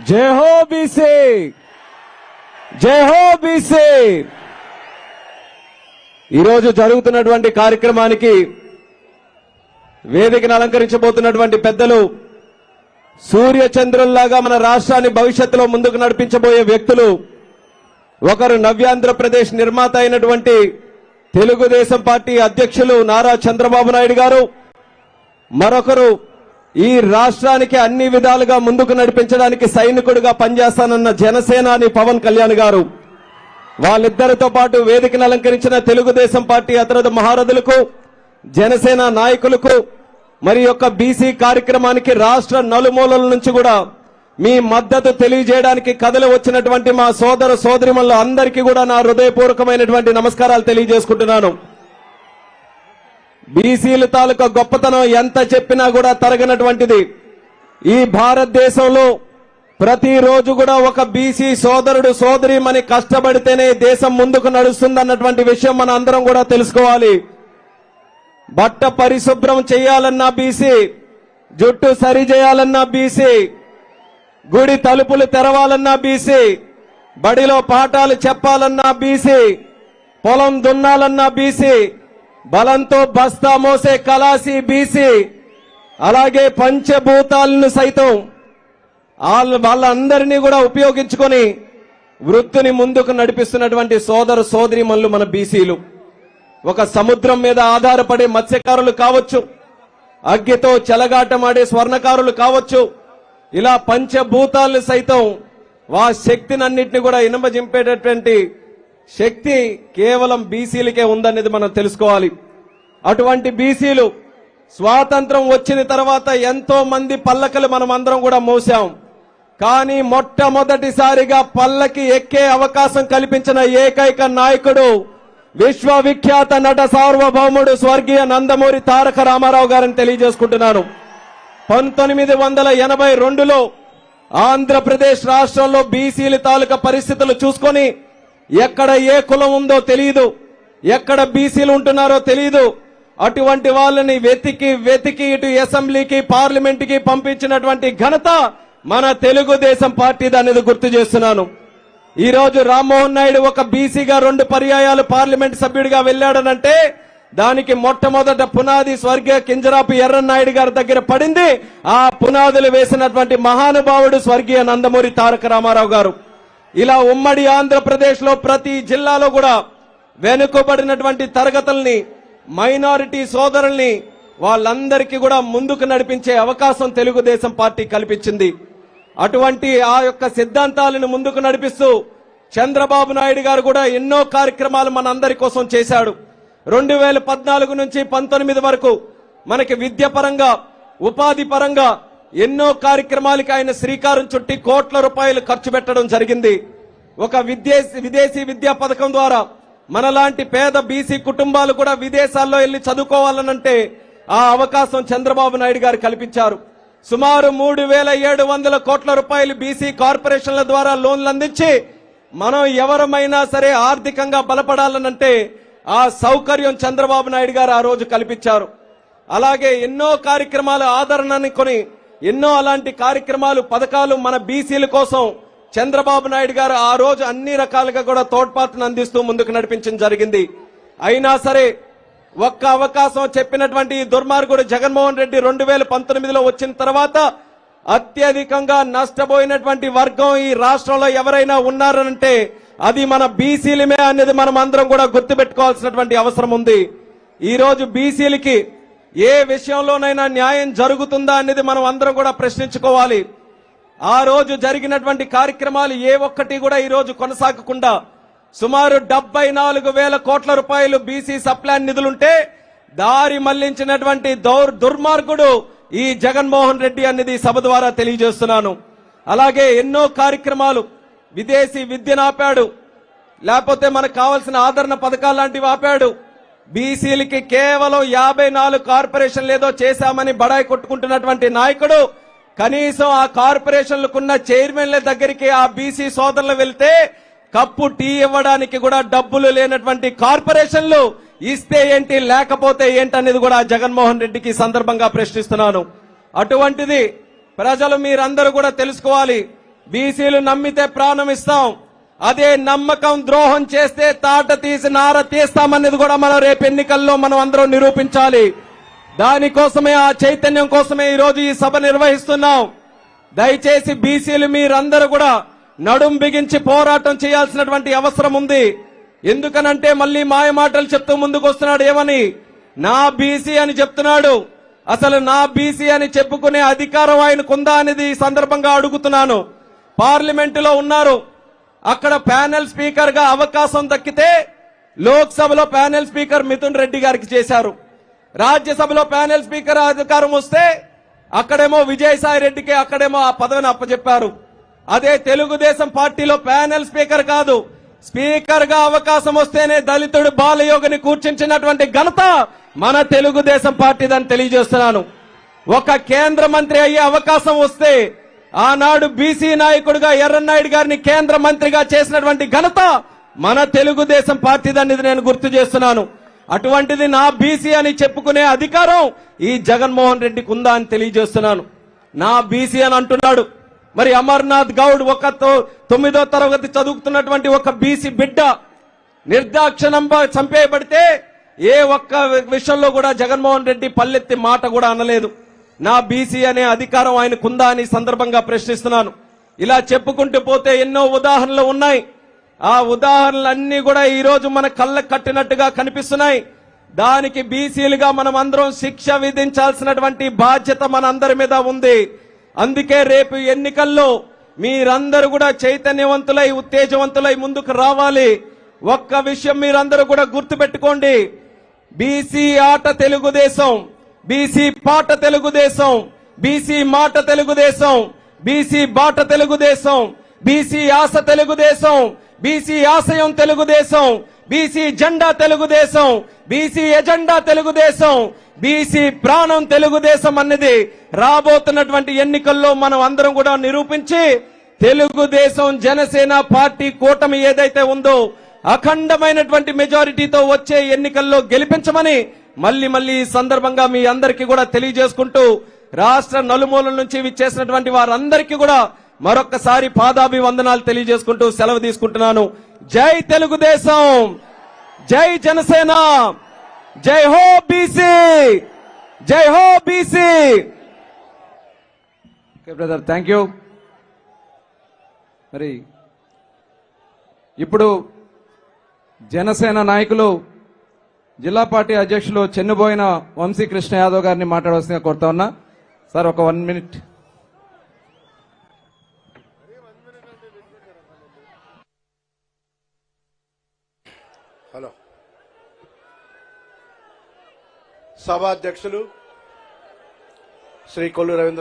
జై హో బీసీ, జై హో బీసీ. ఈరోజు జరుగుతున్నటువంటి కార్యక్రమానికి వేదికను అలంకరించబోతున్నటువంటి పెద్దలు సూర్య చంద్రుల్లాగా మన రాష్ట్రాన్ని భవిష్యత్తులో ముందుకు నడిపించబోయే వ్యక్తులు. ఒకరు నవ్యాంధ్రప్రదేశ్ నిర్మాత అయినటువంటి తెలుగుదేశం పార్టీ అధ్యక్షులు నారా చంద్రబాబు నాయుడు గారు, మరొకరు ఈ రాష్ట్రానికి అన్ని విధాలుగా ముందుకు నడిపించడానికి సైనికుడిగా పనిచేస్తానన్న జనసేనాని పవన్ కళ్యాణ్ గారు. వాళ్ళిద్దరితో పాటు వేదికను అలంకరించిన తెలుగుదేశం పార్టీ అతరథ మహారథులకు, జనసేన నాయకులకు, మరి యొక్క బీసీ కార్యక్రమానికి రాష్ట్ర నలుమూలల నుంచి కూడా మీ మద్దతు తెలియజేయడానికి కథలు వచ్చినటువంటి మా సోదర సోదరిమణులు అందరికీ కూడా నా హృదయపూర్వకమైనటువంటి నమస్కారాలు తెలియజేసుకుంటున్నాను. బీసీల తాలూకా గొప్పతనం ఎంత చెప్పినా కూడా తరగనటువంటిది. ఈ భారతదేశంలో ప్రతిరోజు కూడా ఒక బీసీ సోదరుడు సోదరిమణి కష్టపడితేనే దేశం ముందుకు నడుస్తుందన్నటువంటి విషయం మన అందరం కూడా తెలుసుకోవాలి. బట్ట పరిశుభ్రం చేయాలన్నా బీసీ, జుట్టు సరి చేయాలన్నా బీసీ, గుడి తలుపులు తెరవాలన్నా బీసీ, బడిలో పాఠాలు చెప్పాలన్నా బీసీ, పొలం దున్నాలన్నా బీసీ, బలంతో బస్తా మోసే కలాసి బీసీ, అలాగే పంచభూతాలను సైతం వాళ్ళందరినీ కూడా ఉపయోగించుకొని వృత్తిని ముందుకు నడిపిస్తున్నటువంటి సోదర సోదరీమణులు మన బీసీలు. ఒక సముద్రం మీద ఆధారపడే మత్స్యకారులు కావచ్చు, అగ్గితో చెలగాటమాడే స్వర్ణకారులు కావచ్చు, ఇలా పంచభూతాలను సైతం శక్తినన్నింటినీ కూడా ఇనుమజింపేటటువంటి శక్తి కేవలం బీసీలకే ఉందనేది మనం తెలుసుకోవాలి. అటువంటి బీసీలు స్వాతంత్రం వచ్చిన తర్వాత ఎంతో మంది పల్లకలు మనం అందరం కూడా మోసాం. కానీ మొట్టమొదటిసారిగా పల్లకి ఎక్కే అవకాశం కల్పించిన ఏకైక నాయకుడు విశ్వవిఖ్యాత నట సార్వభౌముడు స్వర్గీయ నందమూరి తారక రామారావు గారిని తెలియజేసుకుంటున్నాను. 1982లో ఆంధ్రప్రదేశ్ రాష్ట్రంలో బీసీల తాలూకా పరిస్థితులు చూసుకొని ఎక్కడ ఏ కులం ఉందో తెలియదు, ఎక్కడ బీసీలు ఉంటున్నారో తెలియదు. అటువంటి వాళ్ళని వెతికి ఇటు అసెంబ్లీకి పార్లమెంట్ కి పంపించినటువంటి ఘనత మన తెలుగుదేశం పార్టీది అనేది గుర్తు చేస్తున్నాను. ఈ రోజు రామ్మోహన్ నాయుడు ఒక బీసీగా 2 పర్యాయాలు పార్లమెంట్ సభ్యుడిగా వెళ్లాడనంటే దానికి మొట్టమొదట పునాది స్వర్గీయ కింజరాపు ఎర్రన్నాయుడు గారి దగ్గర పడింది. ఆ పునాదులు వేసినటువంటి మహానుభావుడు స్వర్గీయ నందమూరి తారక రామారావు గారు. ఇలా ఉమ్మడి ఆంధ్రప్రదేశ్ లో ప్రతి జిల్లాలో కూడా వెనుకబడినటువంటి తరగతుల్ని, మైనారిటీ సోదరుల్ని వాళ్ళందరికీ కూడా ముందుకు నడిపించే అవకాశం తెలుగుదేశం పార్టీ కల్పించింది. అటువంటి ఆ యొక్క సిద్ధాంతాలను ముందుకు నడిపిస్తూ చంద్రబాబు నాయుడు గారు కూడా ఎన్నో కార్యక్రమాలు మన అందరి కోసం చేశాడు. 2014 నుంచి 19 వరకు మనకి విద్య పరంగా, ఉపాధి పరంగా ఎన్నో కార్యక్రమాలకి ఆయన శ్రీకారం చుట్టి కోట్ల రూపాయలు ఖర్చు పెట్టడం జరిగింది. ఒక విదేశీ విద్యా పథకం ద్వారా మనలాంటి పేద బీసీ కుటుంబాలు కూడా విదేశాల్లో వెళ్లి చదువుకోవాలనంటే ఆ అవకాశం చంద్రబాబు నాయుడు గారు కల్పించారు. సుమారు 3700 కోట్ల రూపాయలు బీసీ కార్పొరేషన్ల ద్వారా లోన్లు అందించి మనం ఎవరమైనా సరే ఆర్థికంగా బలపడాలనంటే ఆ సౌకర్యం చంద్రబాబు నాయుడు గారు ఆ రోజు కల్పించారు. అలాగే ఎన్నో కార్యక్రమాలు ఆదరణని కొని ఎన్నో అలాంటి కార్యక్రమాలు, పథకాలు మన బీసీల కోసం చంద్రబాబు నాయుడు గారు ఆ రోజు అన్ని రకాలుగా కూడా తోడ్పాటును అందిస్తూ ముందుకు నడిపించడం జరిగింది. అయినా సరే ఒక్క అవకాశం చెప్పినటువంటి దుర్మార్గుడు జగన్మోహన్ రెడ్డి 2019లో వచ్చిన తర్వాత అత్యధికంగా నష్టపోయినటువంటి వర్గం ఈ రాష్ట్రంలో ఎవరైనా ఉన్నారనంటే అది మన బీసీలమే అనేది మనం అందరం కూడా గుర్తుపెట్టుకోవాల్సినటువంటి అవసరం ఉంది. ఈ రోజు బీసీలకి ఏ విషయంలోనైనా న్యాయం జరుగుతుందా అనేది మనం అందరం కూడా ప్రశ్నించుకోవాలి. ఆ రోజు జరిగినటువంటి కార్యక్రమాలు ఏ ఒక్కటి కూడా ఈ రోజు కొనసాగకుండా సుమారు 74,000 కోట్ల రూపాయలు బీసీ సప్లాన్ నిధులుంటే దారి మళ్లించినటువంటి దుర్మార్గుడు ఈ జగన్మోహన్ రెడ్డి అనేది సభ ద్వారా తెలియజేస్తున్నాను. అలాగే ఎన్నో కార్యక్రమాలు, విదేశీ విద్యను ఆపాడు, లేకపోతే మనకు కావాల్సిన ఆదరణ పథకాలు లాంటివి ఆపాడు. బీసీలకి కేవలం 54 కార్పొరేషన్లు ఏదో చేశామని బడాయి కొట్టుకుంటున్నటువంటి నాయకుడు కనీసం ఆ కార్పొరేషన్లకున్న చైర్మన్ల దగ్గరికి ఆ బీసీ సోదరులు వెళ్తే కప్పు టీ ఇవ్వడానికి కూడా డబ్బులు లేనటువంటి కార్పొరేషన్లు ఇస్తే ఏంటి, లేకపోతే ఏంటనేది కూడా జగన్మోహన్ రెడ్డికి సందర్భంగా ప్రశ్నిస్తున్నాను. అటువంటిది ప్రజలు మీరందరూ కూడా తెలుసుకోవాలి. బీసీలు నమ్మితే ప్రాణం ఇస్తాం, అదే నమ్మకం ద్రోహం చేస్తే తాట తీసి నార తీస్తామనేది కూడా మనం రేపు ఎన్నికల్లో మనం అందరం నిరూపించాలి. దానికోసమే, ఆ చైతన్యం కోసమే ఈరోజు ఈ సభ నిర్వహిస్తున్నాం. దయచేసి బీసీలు మీరందరూ కూడా నడుం బిగించి పోరాటం చేయాల్సినటువంటి అవసరం ఉంది. ఎందుకనంటే మళ్ళీ మాయ మాటలు చెప్తూ ముందుకు వస్తున్నాడు. ఏమని? నా బీసీ అని చెప్తున్నాడు. అసలు నా బీసీ అని చెప్పుకునే అధికారం ఆయనకుందా అనేది ఈ సందర్భంగా అడుగుతున్నాను. పార్లమెంటులో ఉన్నారు, అక్కడ ప్యానెల్ స్పీకర్ గా అవకాశం దక్కితే లోక్సభలో ప్యానెల్ స్పీకర్ మిథున్ రెడ్డి గారికి చేశారు. రాజ్యసభలో ప్యానెల్ స్పీకర్ అధికారం వస్తే అక్కడేమో విజయసాయి రెడ్డికి అక్కడేమో ఆ పదవిని అప్పచెప్పారు. అదే తెలుగుదేశం పార్టీలో ప్యానెల్ స్పీకర్ కాదు, స్పీకర్ గా అవకాశం వస్తేనే దళితుడు బాలయోగిని కూర్చుంచినటువంటి ఘనత మన తెలుగుదేశం పార్టీదని తెలియజేస్తున్నాను. ఒక కేంద్ర మంత్రి అయ్యే అవకాశం వస్తే ఆనాడు బీసీ నాయకుడిగా ఎర్రన్నాయుడు గారిని కేంద్ర మంత్రిగా చేసినటువంటి ఘనత మన తెలుగుదేశం పార్టీదని నేను గుర్తు చేస్తున్నాను. అటువంటిది నా బీసీ అని చెప్పుకునే అధికారం ఈ జగన్మోహన్ రెడ్డికి ఉందా అని తెలియజేస్తున్నాను. నా బీసీ అని అంటున్నాడు. మరి అమర్నాథ్ గౌడ్ ఒక 9వ తరగతి చదువుతున్నటువంటి ఒక బీసీ బిడ్డ నిర్దాక్షిణంగా చంపేయబడితే ఏ ఒక్క విషయంలో కూడా జగన్మోహన్ రెడ్డి పల్లెత్తి మాట కూడా అనలేదు. నా బీసీ అనే అధికారం ఆయనకుందా అని సందర్భంగా ప్రశ్నిస్తున్నాను. ఇలా చెప్పుకుంటూ పోతే ఎన్నో ఉదాహరణలు ఉన్నాయి. ఆ ఉదాహరణలన్నీ కూడా ఈ రోజు మన కళ్ళకు కట్టినట్టుగా కనిపిస్తున్నాయి. దానికి బీసీలుగా మనం అందరం శిక్ష విధించాల్సినటువంటి బాధ్యత మన అందరి మీద ఉంది. అందుకే రేపు ఎన్నికల్లో మీరందరూ కూడా చైతన్యవంతులై ఉత్తేజవంతులై ముందుకు రావాలి. ఒక్క విషయం మీరందరూ కూడా గుర్తుపెట్టుకోండి, బీసీ ఆట తెలుగుదేశం, బీసీ పాట తెలుగుదేశం, బీసీ మాట తెలుగుదేశం, బీసీ బాట తెలుగుదేశం, బీసీ ఆశ తెలుగుదేశం, బీసీ ఆశయం తెలుగుదేశం, బీసీ జెండా Telugu Desam, BC agenda Telugu Desam, BC ప్రాణం తెలుగుదేశం అన్నది రాబోతున్నటువంటి ఎన్నికల్లో మనం అందరం కూడా నిరూపించి తెలుగుదేశం జనసేన పార్టీ కూటమి ఏదైతే ఉందో అఖండమైనటువంటి మెజారిటీతో వచ్చే ఎన్నికల్లో గెలిపించమని మళ్ళీ ఈ సందర్భంగా మీ అందరికీ కూడా తెలియజేసుకుంటూ రాష్ట్ర నలుమూలల నుంచి విచ్చేసినటువంటి వారందరికీ కూడా మరొక్కసారి పాదాభివందనాలు తెలియజేసుకుంటూ సెలవు తీసుకుంటున్నాను. జై తెలుగుదేశం, జై జనసేన, జై హో బీసీ, జై హో బీసీ. Brother, thank you. మరి ఇప్పుడు జనసేన నాయకులు జిల్లా పార్టీ అధ్యక్షులు చెన్నుబోయిన వంశీ కృష్ణ యాదవ్ గారిని మాట్లాడవలసిందిగా కోరుతా ఉన్నా. సార్, ఒక 1 minute. హలో, సభాధ్యక్షులు శ్రీ కొల్లు రవీంద్ర